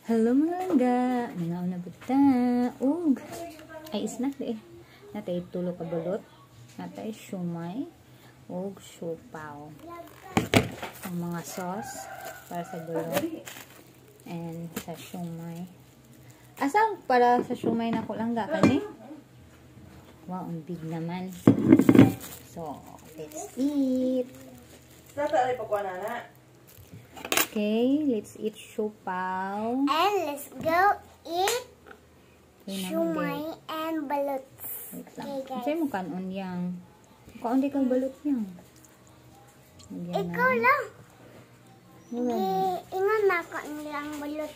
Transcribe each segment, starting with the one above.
Hello mga langga, nangaw na buta, ug, ay snack di eh. Natay tulo ka balot, natay shumay, ug siopaw. Ang mga sauce para sa balot, and sa shumay. Asa para sa shumay na ko langga kani? Wow, ang big naman. So, let's eat. Okay, let's eat siopaw. And let's go eat shumay and baluts. Okay, guys. Kasi mo kanon yang. Kaon di kang balot yang. Ikaw lang. Ingon na ko nilang balut.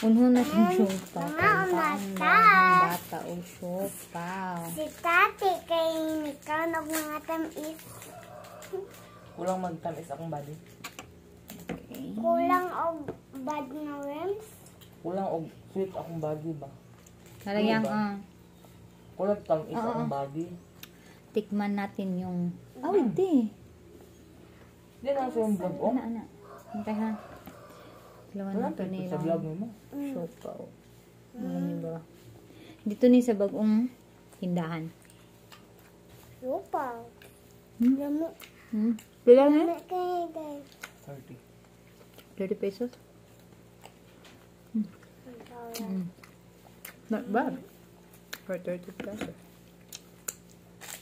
Unho na yung siopaw. Mga Kaon bata o siopaw. Si Tati kay ikaw ng mga tamis. Kulang magtamis akong body. Okay. Kulang og bad na worms. Kulang og sweet akong body ba? Talagang Kulang tamis Oo. akong body. tikman natin yung hindi. Di na sa yung vlog oh. Ana. Hintay ha. Lawan Wala na to pa ni sa vlog mo. siopaw. Ano ba? Dito ni sa bagong tindahan. Lupaw. Lami. Pila na? Lami kayo guys. 30. 30 pesos? Not bad. For 30 pesos.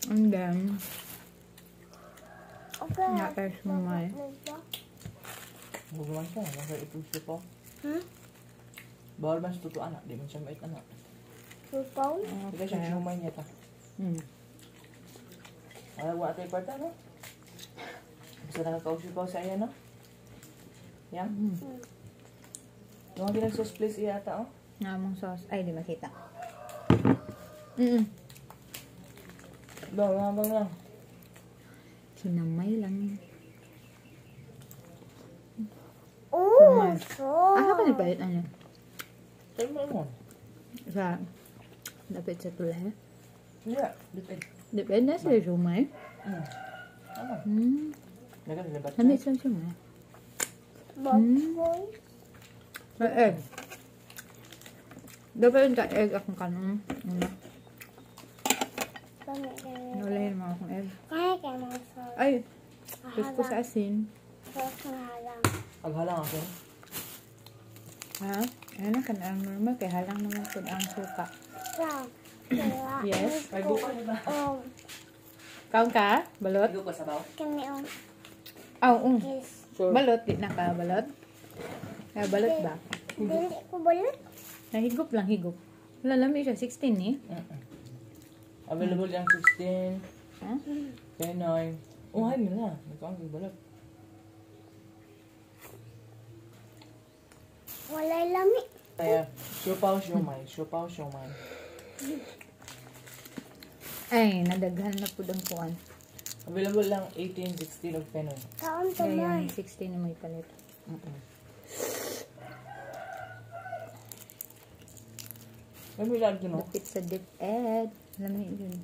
And then, Okay. natay shumay. Huwag man siya. Nasa ipuso po. Bawal man sa totoo anak. Di man siya mait anak. Lupaw. Hindi siya shumay niya ta. Wala wala tayo parta no? Gusto nakakausip po sa iya no? Yan? Yung mga sauce please iya ata oh. Namang sauce. Ay, di makita. Bang lang. Sinamay lang yun. Oh, so. Asa pa nagpalit ano? Tayo mo naman. Sa, dapat sa tulay. Yeah, depende. Depende sa shumay. Ano? Nagan na ba? Namis lang shumay. Boy. May egg. Dapat yung egg akong kanon. Lami kayo. Nulahin mo akong egg. Kaya kayo mga sauce. Ay, gusto sa asin. Sauce na halang. Aghalang ako. Ha? Ano ka na ang normal? Kaya halang naman po ang suka. Wow. Yes. Ay, buka niya ba? Kaon ka? Balot? Igo ka sa baw? Kami yes. Sure. Balot? Di na ka balot? Kaya balot ba? Dili ko balut. Higop lang, higop. Wala lami siya, 16 eh. Available yung 16. Ha? 10, 9. Oh, hay nila. Nagkaon yung balat. Walay lami. Kaya, siopaw, siomay. Ay, nadaghan na po ang kuan. Available lang 18, 16 of Penoy. Kaon Kaya tamay. yung 16 na may palit. May milag yun, no? Lapit sa dip egg. Lami yun.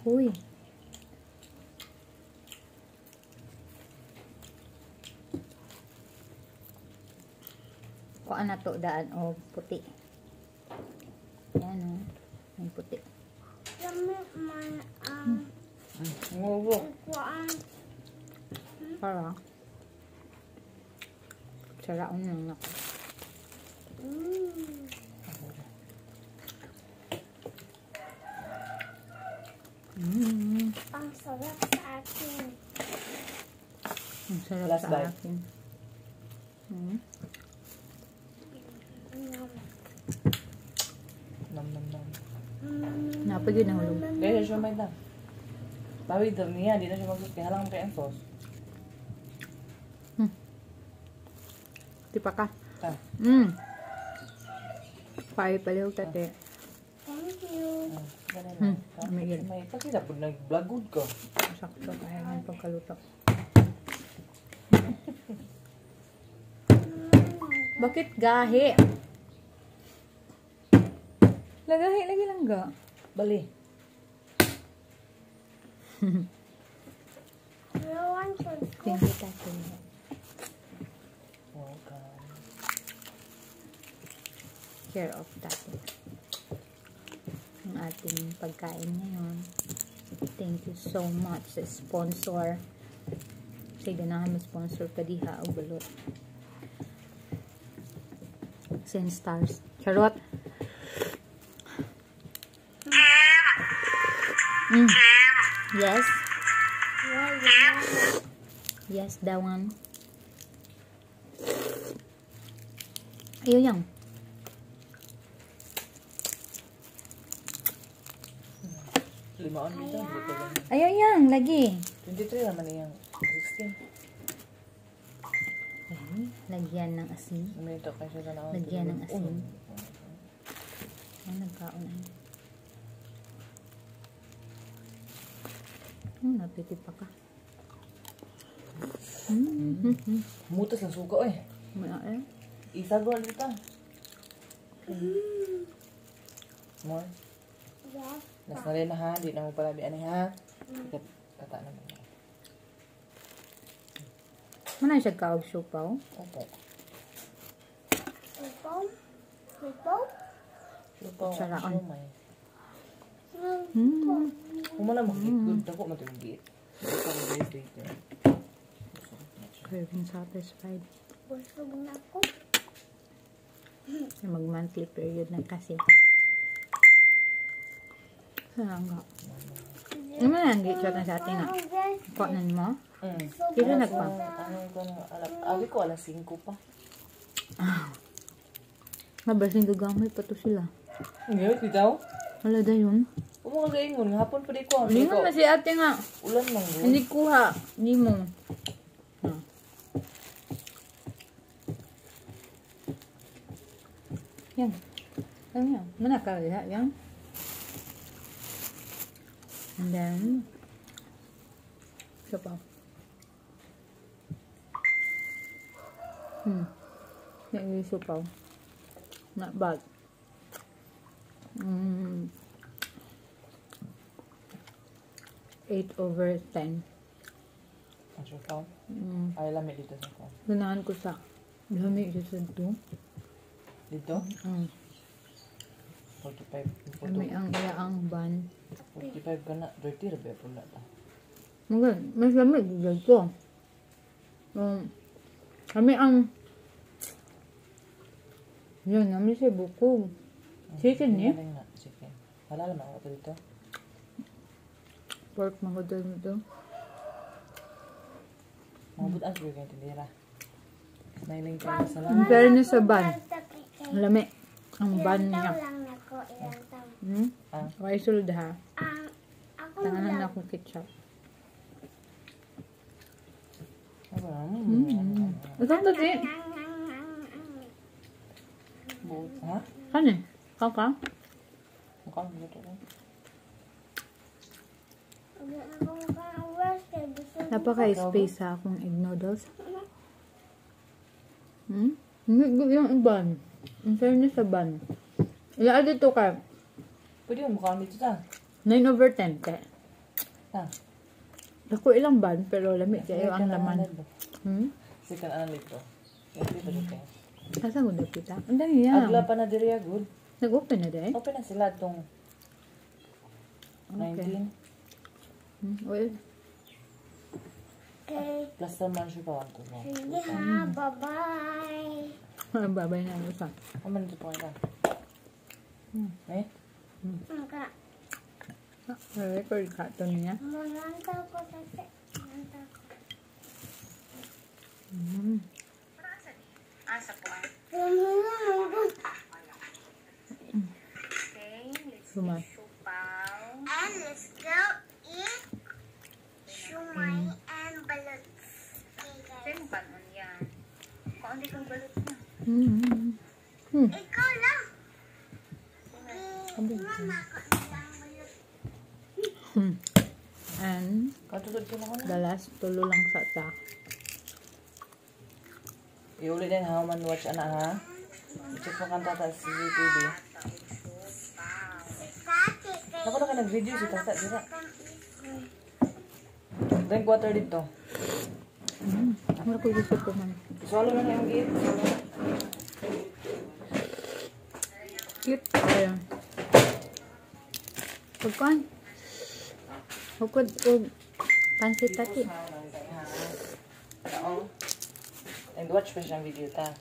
Uy. Kuan na to daan o puti. Yan o. Yung puti. Lami man ang Ngubo. kuan. Para. Saraon lang ako. Ang sarap sa akin. Ang sarap Last sa bite. akin. Nam. Napagod na hulog. Kaya siya siomay na. Tawid daw niya, di na siya magsus. Kaya halang kay ang sauce. Tipa ka. Ta. Pay palihog tate. Thank you. Ganun lang. May yun. May pakita po, nag-vlogod ko. Sakto kaya ng pagkaluto. Bakit gahi? Lagahi lagi lang ga. Bali. Thank Thank you, Tatay. care of Tati. Ang ating pagkain ngayon. Thank you so much sa sponsor. Kasi ganahan mo sponsor pa diha o balot. Sen stars. Charot. Yes. Yes, that one. Ayaw yang. Limaon dito. Ayaw yang. Lagi. 23 naman yung 16. Ayan, lagyan ng asin. Minito kayo siya na Lagyan ng asin. Ay, nagkaon ay. Napitip pa ka. Mutas ng suka eh. May Isa doon dito. More. Yes. Nas na rin na ha. Di na mo pala di ani ha. Kata naman. Mana siya kaog siupaw? Opo. Supaw. Supaw. Lupaw. Saraan. Sumay. Supaw. Kung mo na mag-good, dako mo ito mag-eat. Ito ang base dito. Craving satisfied. Busog na ako. Mag-monthly period na kasi. Sarangga. Ano man ang gitsa na sa atin na? Kuha na mo? Kira nagpa? Abi ko alas 5 pa. Mabasing gagamay pa to sila. Ngayon, ikaw? Wala da yun. Kung mga gaingon, hapon pa di ko. Hindi mo na si ate nga. Ulan lang doon. Hindi kuha. Hindi mo. Yan. Ano yan? Manakaliha. Yan. And then, isa pa. May iso pa. Not bad. 8/10. Ang sukaw? Ay, lamig dito sa sukaw. Ganahan ko sa lamig sa santo. Dito? 45. Kami ang iyaang ban. 45 ka na. 30 rabi po na ta. Mas lamig dito. Kami ang yun, namin siya bukog. Chicken niya? Chicken. Halala na ako dito. Pork magodol mo ito. Mabut ang sabi kayo tindira. Smiling kayo sa Ang lang. fairness sa ban. Ang lami. Ang ban Ilang niya. taon lang ako. Ilang taon. Okay, sulod ha. Ako Tanganan lang. na akong ketchup. Ito ang tati. Ha? Kani? Kaka? Mukhang dito ko. Napaka-space sa akong egg noodles. Yung ban. Ang fairness sa ban. Ilaan dito ka. Pwede yung mukhang dito ta. 9/10 ka. Dako ilang ban, pero lamig kayo ang laman. Second ano dito. Yung dito dito. Asa ko kita? Ang dami yan. Agla pa na diri good. Nag-open na dahil? Open na sila itong 19. Well, Okay. Plus naman siya pa 1 to 1. Sige ha. Bye-bye. babay na ako sa. Kaman dito po ito. Eh? Maka. Record ka ito niya. Manantaw ko kasi. Manantaw ko. Asa po ang Sumay. supaw. And let's go eat shumai and baluts. Okay, guys. Sa'yo mo kanon yan. Kaunti kang balot niya. Ikaw lang. Mama ko lang balut. And Katulad ko na ko na. the last tulo lang sa ta. Iulit din how man watch ana ha. I-check mo kang tata sa CCTV. Tati, Naku na ka nag-video si tata. Dira. Drink water dito. Ano ko gusto ko man. Swallow na na yung gate. Cute. Ayan. Pagkuhan. Hukod o pansit tati. Oo. And watch pa siyang video ta.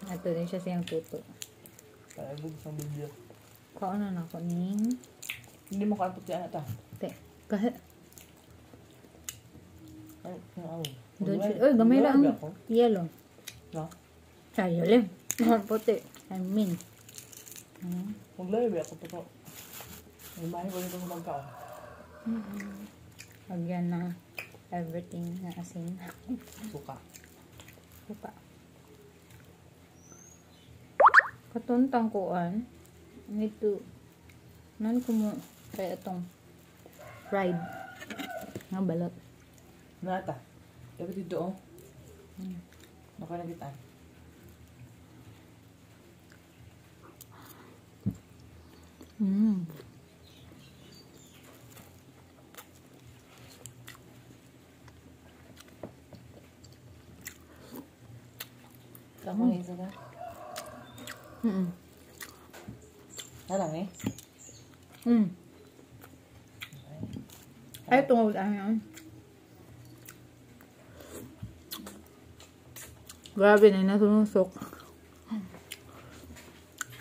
Ato din siya siyang tuto. Paibog sa video. Kaano na ako ning. Hindi mo kaantot yan ata. Te. Kahit. Ay, ano? Doon siya. Uy, gamay lang. Yellow. No? Ay, yellow. Puti. I mean. Maglayo ba ako to? Imahin ko dito sa magkaon. Lagyan na everything na asin. Suka. Suka. Katuntang kuan. Ito. Nan ko mo kaya itong fried nga balot. Nata. Dapat dito oh. Nakanagitan. Kamu ni isa ka? Alang eh? Ay, tungod ang yun. Grabe na, nasunusok.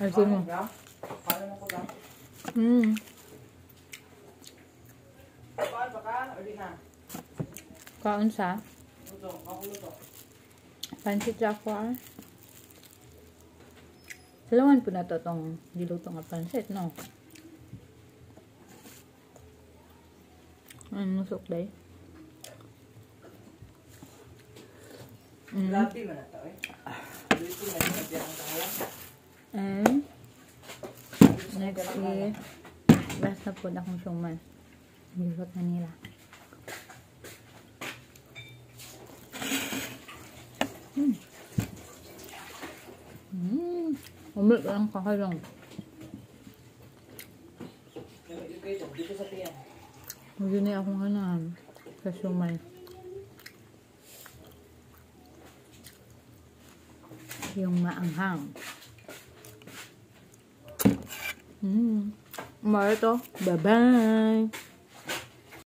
Ay, sino? Paano mo ko ba? Paano ba ka? O di na? Kaon sa? Luto. Ako luto. Pansit Jaffa. Salawan po na to itong diluto nga pansit, no? Ano nusok day? Grabe man na to eh. Dito na yung nagyan ang kahalan. And next is last na po na akong siomay. Nilot na nila. Umit lang kakalong. Dito sa tiyan. Hindi na akong hanahan sa siomay. Yung maanghang. Umara to. Bye-bye!